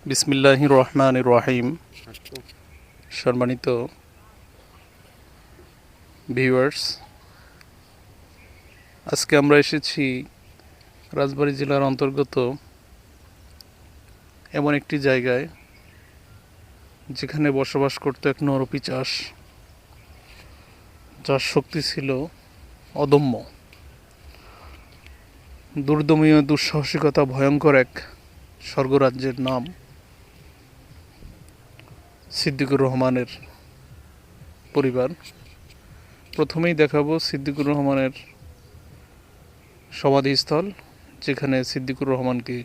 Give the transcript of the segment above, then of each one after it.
বিসমিল্লাহির রহমানির রহিম। সম্মানিত ভিউয়ার্স, আজকে আমরা এসেছি রাজবাড়ী জেলার অন্তর্গত এমন একটি জায়গায় যেখানে বসবাস করত এক নরপিশাচ, যার শক্তি ছিল অদম্য। দুর্দমীয় দুঃসাহসিকতা ভয়ঙ্কর এক স্বর্গরাজ্যের নাম সিদ্দিকুর রহমানের পরিবার। প্রথমেই দেখাবো সিদ্দিকুর রহমানের সমাধিস্থল, যেখানে সিদ্দিকুর রহমানকে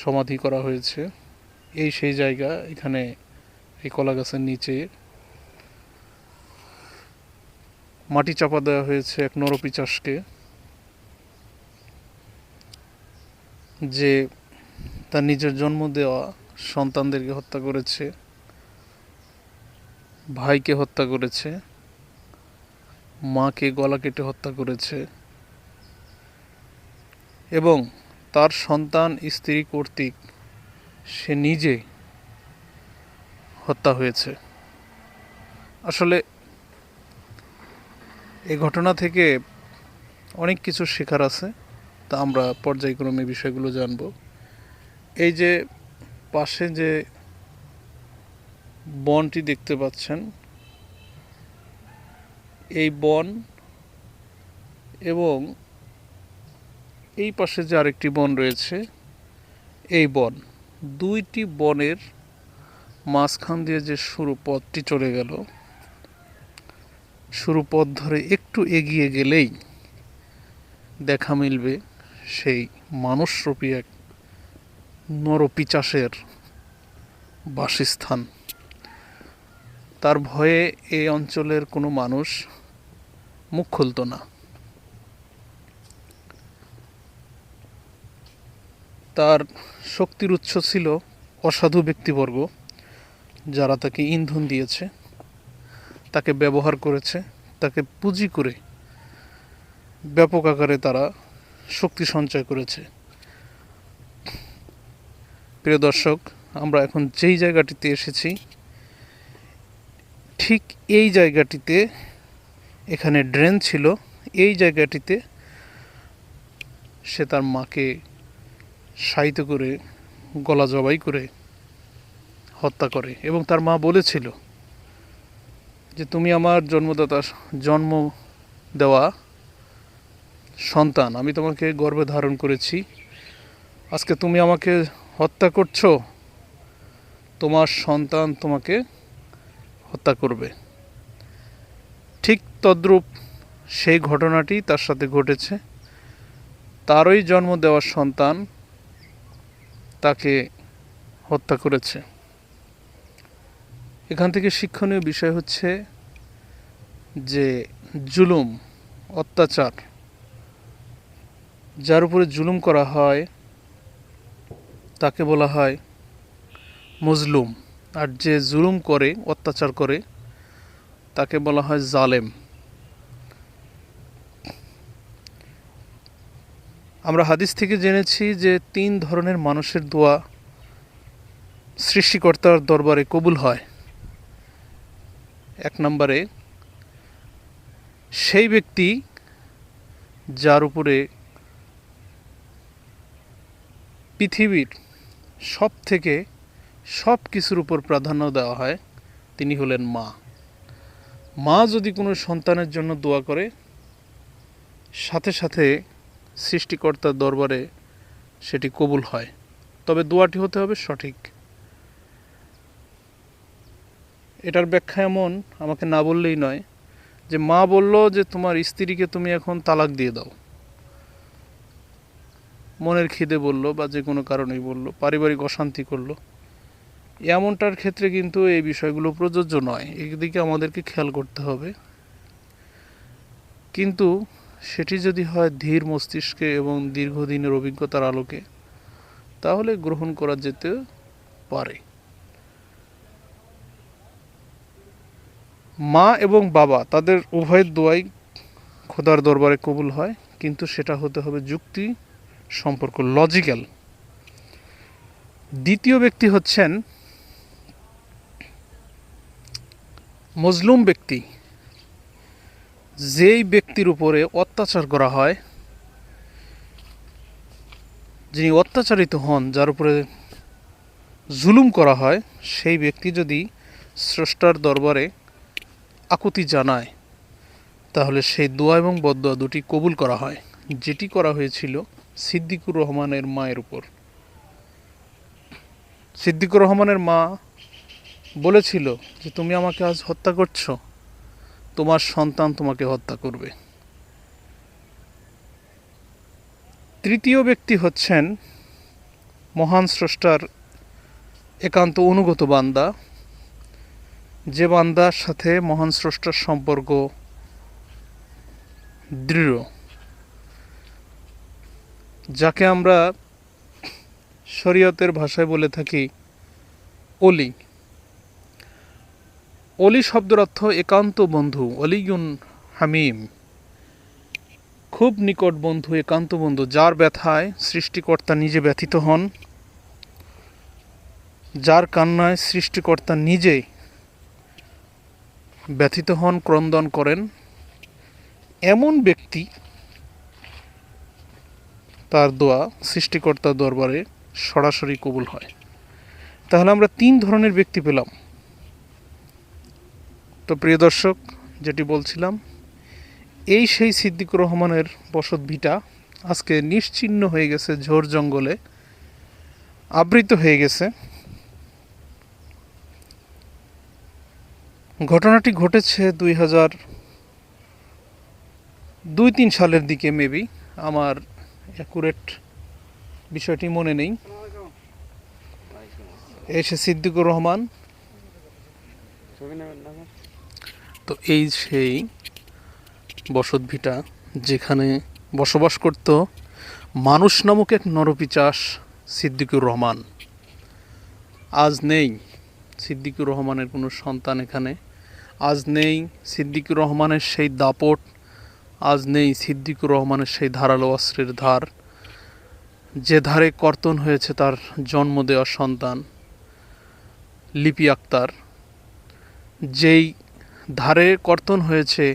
সমাধি করা হয়েছে। এই সেই জায়গা, এখানে এই কলা গাছের নিচে মাটি চাপা দেওয়া হয়েছে এক নরপিশাচকে, যে তার নিজের জন্ম দেওয়া সন্তানদেরকে হত্যা করেছে, ভাইকে হত্যা করেছে, মাকে গলা কেটে হত্যা করেছে এবং তার সন্তান স্ত্রী কর্তৃক সে নিজে হত্যা হয়েছে। আসলে এই ঘটনা থেকে অনেক কিছু শেখার আছে, তা আমরা পর্যায়ক্রমে বিষয়গুলো জানব। এই যে পাশে যে বনটি দেখতে পাচ্ছেন, এই বন এবং এই পাশে যে আরেকটি বন রয়েছে, এই বন, দুইটি বনের মাঝখান দিয়ে যে সরু পথটি চলে গেল, সরু পথ ধরে একটু এগিয়ে গেলেই দেখা মিলবে সেই মানুষরূপী এক নরপিশাচের বাসস্থান। তার ভয়ে এই অঞ্চলের কোনো মানুষ মুখ খুলত না। তার শক্তির উৎস ছিল অসাধু ব্যক্তিবর্গ, যারা তাকে ইন্ধন দিয়েছে, তাকে ব্যবহার করেছে, তাকে পুঁজি করে ব্যাপক আকারে তারা শক্তি সঞ্চয় করেছে। প্রিয় দর্শক, আমরা এখন যেই জায়গাটিতে এসেছি, ঠিক এই জায়গাটিতে, এখানে ড্রেন ছিল, এই জায়গাটিতে সে তার মাকে শায়িত করে গলা জবাই করে হত্যা করে এবং তার মা বলেছিল যে তুমি আমার জন্ম দেওয়া সন্তান, আমি তোমাকে গর্ভে ধারণ করেছি, আজকে তুমি আমাকে হত্যা করছো, তোমার সন্তান তোমাকে হত্যা করবে। ঠিক তদ্রূপ সেই ঘটনাটি তার সাথে ঘটেছে। তারই জন্ম দেওয়া সন্তান তাকে হত্যা করেছে। এখান থেকে শিক্ষণীয় বিষয় হচ্ছে যে জুলুম, অত্যাচার, যার উপরে জুলুম করা হয় তাকে বলা হয় মজলুম, আর যে জুলুম করে, অত্যাচার করে, তাকে বলা হয় জালেম। আমরা হাদিস থেকে জেনেছি যে 3 ধরনের মানুষের দোয়া সৃষ্টিকর্তার দরবারে কবুল হয়। 1 নম্বরে সেই ব্যক্তি যার উপরে পৃথিবীর সব কিছুর উপর প্রাধান্য দেওয়া হয়, তিনি হলেন মা। মা যদি কোনো সন্তানের জন্য দোয়া করে, সাথে সাথে সৃষ্টিকর্তার দরবারে সেটি কবুল হয়, তবে দোয়াটি হতে হবে সঠিক। এটার ব্যাখ্যা এমন, আমাকে না বললেই নয়, যে মা বলল যে তোমার স্ত্রীকে তুমি এখন তালাক দিয়ে দাও, মনের খিদে বলল বা যে কোনো কারণেই বলল, পারিবারিক অশান্তি করলো, এমনটার ক্ষেত্রে কিন্তু এই বিষয়গুলো প্রযোজ্য নয়। এদিকে আমাদেরকে খেয়াল করতে হবে। কিন্তু সেটি যদি হয় ধীর মস্তিষ্কে এবং দীর্ঘদিনের অভিজ্ঞতার আলোকে, তাহলে গ্রহণ করা যেতে পারে। মা এবং বাবা তাদের উভয়ের দোয়াই খোদার দরবারে কবুল হয়, কিন্তু সেটা হতে হবে যুক্তি সম্পর্ক, লজিক্যাল। দ্বিতীয় ব্যক্তি হচ্ছেন মজলুম ব্যক্তি, যেই ব্যক্তির উপরে অত্যাচার করা হয়, যিনি অত্যাচারিত হন, যার উপরে জুলুম করা হয়, সেই ব্যক্তি যদি স্রষ্টার দরবারে আকুতি জানায় তাহলে সেই দোয়া এবং বদদোয়া দুটি কবুল করা হয়, যেটি করা হয়েছিল সিদ্দিকুর রহমানের মায়ের উপর। সিদ্দিকুর রহমানের মা বলেছিল যে তুমি আমাকে আজ হত্যা করছো, তোমার সন্তান তোমাকে হত্যা করবে। তৃতীয় ব্যক্তি হচ্ছেন মহান স্রষ্টার একান্ত অনুগত বান্দা, যে বান্দার সাথে মহান স্রষ্টার সম্পর্ক দৃঢ়, যাকে আমরা শরীয়তের ভাষায় বলে থাকি অলি। অলি শব্দের অর্থ একান্ত বন্ধু, অলিগুন হামিম, খুব নিকট বন্ধু, একান্ত বন্ধু, যার ব্যথায় সৃষ্টিকর্তা নিজে ব্যথিত হন, যার কান্নায় সৃষ্টিকর্তা নিজেই ব্যথিত হন, ক্রন্দন করেন, এমন ব্যক্তি তার দোয়া সৃষ্টিকর্তার দরবারে সরাসরি কবুল হয়। তাহলে আমরা 3 ধরনের ব্যক্তি পেলাম। তো প্রিয় দর্শক, যেটি বলছিলাম, এই সেই সিদ্দিকুর রহমানের বসত ভিটা আজকে নিশ্চিহ্ন হয়ে গেছে, ঝোড় জঙ্গলে আবৃত হয়ে গেছে। ঘটনাটি ঘটেছে 2002-03 সালের দিকে, মেবি, আমার অ্যাকুরেট বিষয়টি মনে নেই। এসে সিদ্দিকুর রহমান, তো এই সেই বসত ভিটা যেখানে বসবাস করত মানুষ নামক এক নরপিচাস সিদ্দিকুর রহমান। আজ নেই সিদ্দিকুর রহমানের কোনো সন্তান এখানে, আজ নেই সিদ্দিকুর রহমানের সেই দাপট, আজ নেই সিদ্দিকুর রহমানের সেই ধারালো অস্ত্রের ধার, যে ধারে কর্তন হয়েছে তার জন্ম দেওয়া সন্তান লিপি আক্তার, যেই ধারে কর্তন হয়েছে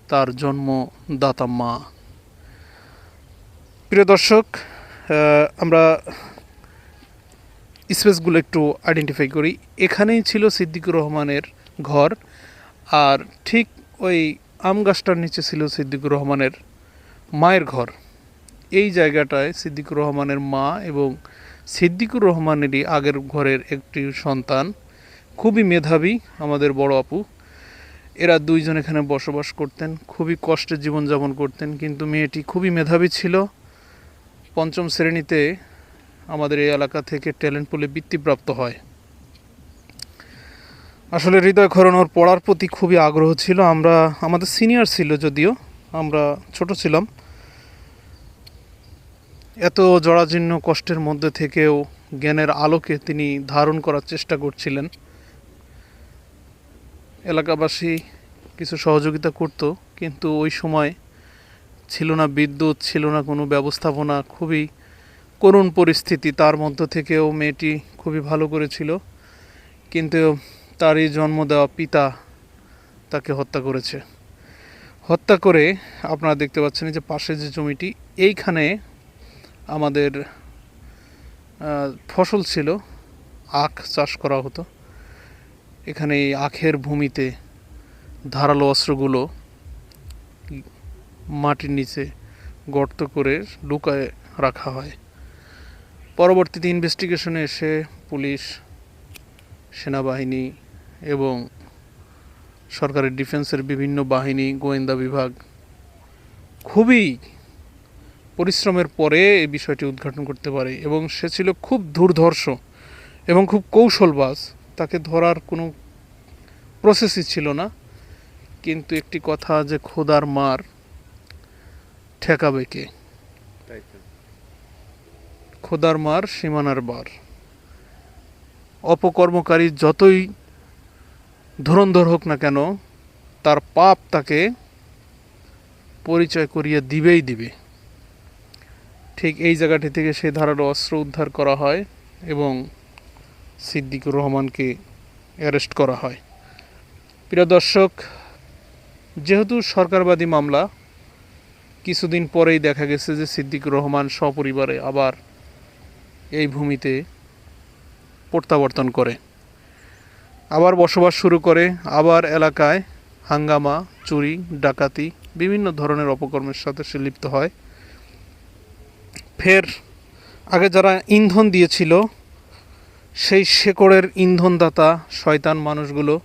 তার জন্মদাতা মা। প্রিয় দর্শক, আমরা স্পেসগুলো একটু আইডেন্টিফাই করি। এখানেই ছিল সিদ্দিকুর রহমানের ঘর, আর ঠিক ওই আম গাছটার নিচে ছিল সিদ্দিকুর রহমানের মায়ের ঘর। এই জায়গাটায় সিদ্দিকুর রহমানের মা এবং সিদ্দিকুর রহমানেরই আগের ঘরের একটি সন্তান, খুবই মেধাবী, আমাদের বড় আপু, এরা দুইজন এখানে বসবাস করতেন, খুবই কষ্টে জীবনযাপন করতেন। কিন্তু মেয়েটি খুবই মেধাবী ছিল, 5ম শ্রেণীতে আমাদের এই এলাকা থেকে ট্যালেন্ট পুলে বৃত্তিপ্রাপ্ত হয়। আসলে হৃদয় খরণ, ওর পড়ার প্রতি খুবই আগ্রহ ছিল। আমাদের সিনিয়র ছিল, যদিও আমরা ছোট ছিলাম। এত জরাজীর্ণ কষ্টের মধ্যে থেকেও জ্ঞানের আলোকে তিনি ধারণ করার চেষ্টা করছিলেন। এলাকাবাসী কিছু সহযোগিতা করত, কিন্তু ওই সময় ছিল না বিদ্যুৎ, ছিল না কোনো ব্যবস্থাপনা, খুবই করুণ পরিস্থিতি। তার মধ্য থেকেও মেয়েটি খুবই ভালো করেছিল, কিন্তু তারই জন্ম দেওয়া পিতা তাকে হত্যা করেছে। হত্যা করে আপনারা দেখতে পাচ্ছেন যে পাশে যে জমিটি, এইখানে আমাদের ফসল ছিল, আখ চাষ করা হতো। এখানে এই আখের ভূমিতে ধারালো অস্ত্রগুলো মাটির নিচে গর্ত করে লুকায়ে রাখা হয়। পরবর্তীতে ইনভেস্টিগেশনে এসে পুলিশ, সেনাবাহিনী এবং সরকারের ডিফেন্সের বিভিন্ন বাহিনী, গোয়েন্দা বিভাগ খুবই পরিশ্রমের পরে এই বিষয়টি উদ্ঘাটন করতে পারে। এবং সে ছিল খুব দুর্ধর্ষ এবং খুব কৌশলবাজ, তাকে ধরার কোনো প্রসেসই ছিল না। কিন্তু একটি কথা, যে খোদার মার ঠেকাবে কে? খোদার মার সীমানার বার। অপকর্মকারী যতই ধুরন্ধর হোক না কেন, তার পাপ তাকে পরিচয় করিয়ে দিবেই দিবে। ঠিক এই জায়গাটি থেকে সেই ধারালো অস্ত্র উদ্ধার করা হয় এবং সিদ্দিকুর রহমানকে অ্যারেস্ট করা হয়। প্রিয় দর্শক, যেহেতু সরকারবাদী মামলা, কিছুদিন পরেই দেখা গেছে যে সিদ্দিকুর রহমান সপরিবারে আবার এই ভূমিতে প্রত্যাবর্তন করে, আবার বসবাস শুরু করে, আবার এলাকায় হাঙ্গামা, চুরি, ডাকাতি, বিভিন্ন ধরনের অপকর্মের সাথে সে লিপ্ত হয়। ফের আগে যারা ইন্ধন দিয়েছিল সেই শেকড়ের ইন্ধনদাতা শয়তান মানুষগুলো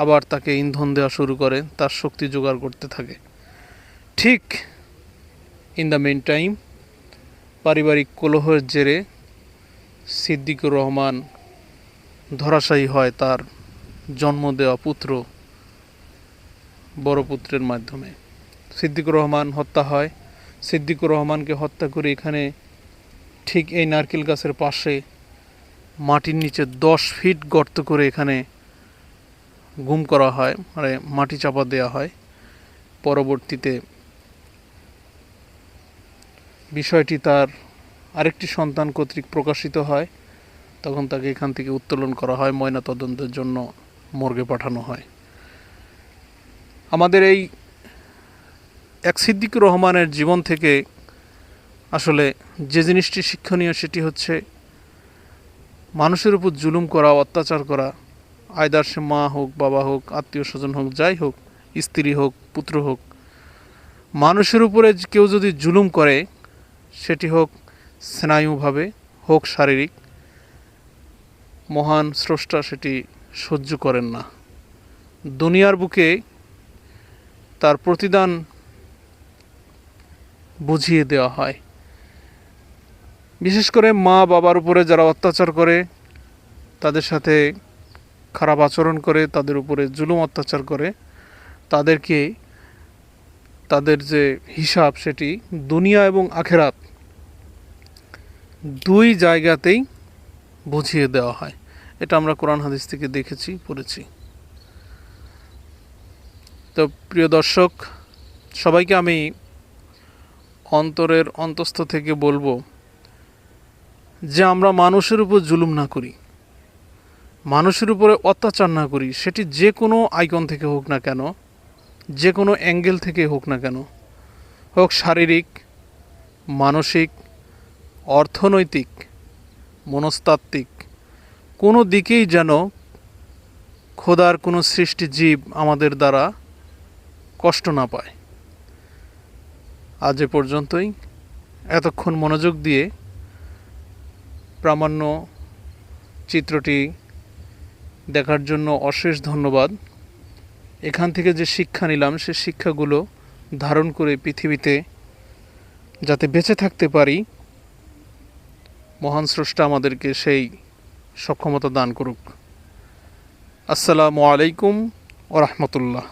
আবার তাকে ইন্ধন দেওয়া শুরু করে, তার শক্তি জোগাড় করতে থাকে। ঠিক ইন দ্য মেন টাইম পারিবারিক কলহের জেরে সিদ্দিকুর রহমান ধরাশায়ী হয় তার জন্ম দেওয়া পুত্র, বড় পুত্রের মাধ্যমে। সিদ্দিকুর রহমান হত্যা হয়। সিদ্দিকুর রহমানকে হত্যা করে এখানে ঠিক এই নারকেল গাছের পাশে মাটির নিচে 10 ফিট গর্ত করে এখানে গুম করা হয়, মানে মাটি চাপা দেওয়া হয়। পরবর্তীতে বিষয়টি তার আরেকটি সন্তান কর্তৃক প্রকাশিত হয়, তখন তাকে এখান থেকে উত্তোলন করা হয়, ময়নাতদন্তের জন্য মর্গে পাঠানো হয়। আমাদের এই এক সিদ্দিকুর রহমানের জীবন থেকে আসলে যে জিনিসটি শিক্ষণীয় সেটি হচ্ছে মানুষের উপর জুলুম করা, অত্যাচার করা, আয়দার সে মা হোক, বাবা হোক, আত্মীয় স্বজন হোক, যাই হোক, স্ত্রী হোক, পুত্র হোক, মানুষের উপরে কেউ যদি জুলুম করে, সেটি হোক স্নায়ুভাবে, হোক শারীরিক, মহান স্রষ্টা সেটি সহ্য করেন না। দুনিয়ার বুকে তার প্রতিদান বুঝিয়ে দেওয়া হয়। বিশেষ করে মা বাবার উপরে যারা অত্যাচার করে, তাদের সাথে খারাপ আচরণ করে, তাদের উপরে জুলুম অত্যাচার করে, তাদেরকে তাদের যে হিসাব সেটি দুনিয়া এবং আখেরাত দুই জায়গাতেই বুঝিয়ে দেওয়া হয়। এটা আমরা কোরআন হাদিস থেকে দেখেছি, পড়েছি। তো প্রিয় দর্শক, সবাইকে আমি অন্তরের অন্তঃস্থ থেকে বলবো যে আমরা মানুষের উপর জুলুম না করি, মানুষের উপরে অত্যাচার না করি, সেটি যে কোনো আইকন থেকে হোক না কেন, যে কোনো অ্যাঙ্গেল থেকে হোক না কেন, হোক শারীরিক, মানসিক, অর্থনৈতিক, মনস্তাত্ত্বিক, কোনো দিকেই যেন খোদার কোনো সৃষ্টি জীব আমাদের দ্বারা কষ্ট না পায়। আজ এ পর্যন্তই। এতক্ষণ মনোযোগ দিয়ে প্রামাণ্য চিত্রটি দেখার জন্য অশেষ ধন্যবাদ। এখান থেকে যে শিক্ষা নিলাম সে শিক্ষাগুলো ধারণ করে পৃথিবীতে যাতে বেঁচে থাকতে পারি, মহান স্রষ্টা আমাদেরকে সেই সক্ষমতা দান করুক। আসসালামু আলাইকুম ওয়া রাহমাতুল্লাহ।